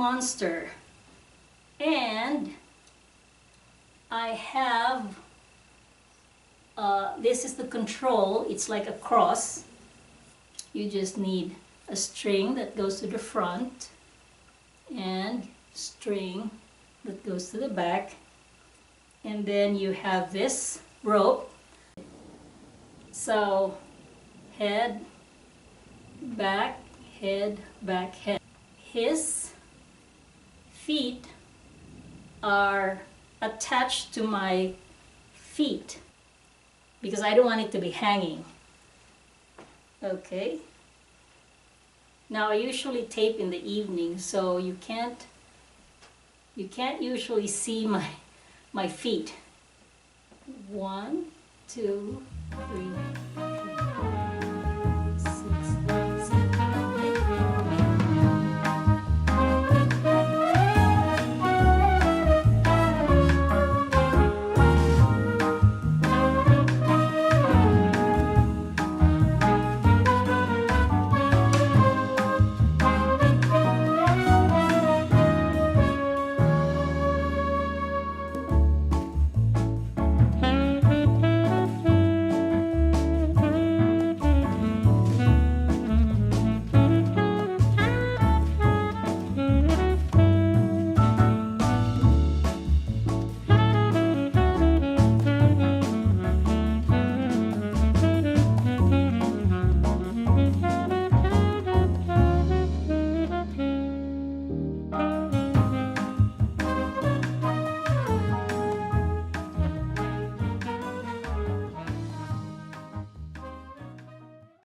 monster. And I have, this is the control. It's like a cross. You just need a string that goes to the front and string that goes to the back, and then you have this rope. So head, back, head, back, head. His feet are attached to my feet because I don't want it to be hanging. Okay. Now I usually tape in the evening, so you can't usually see my feet. 1, 2, 3.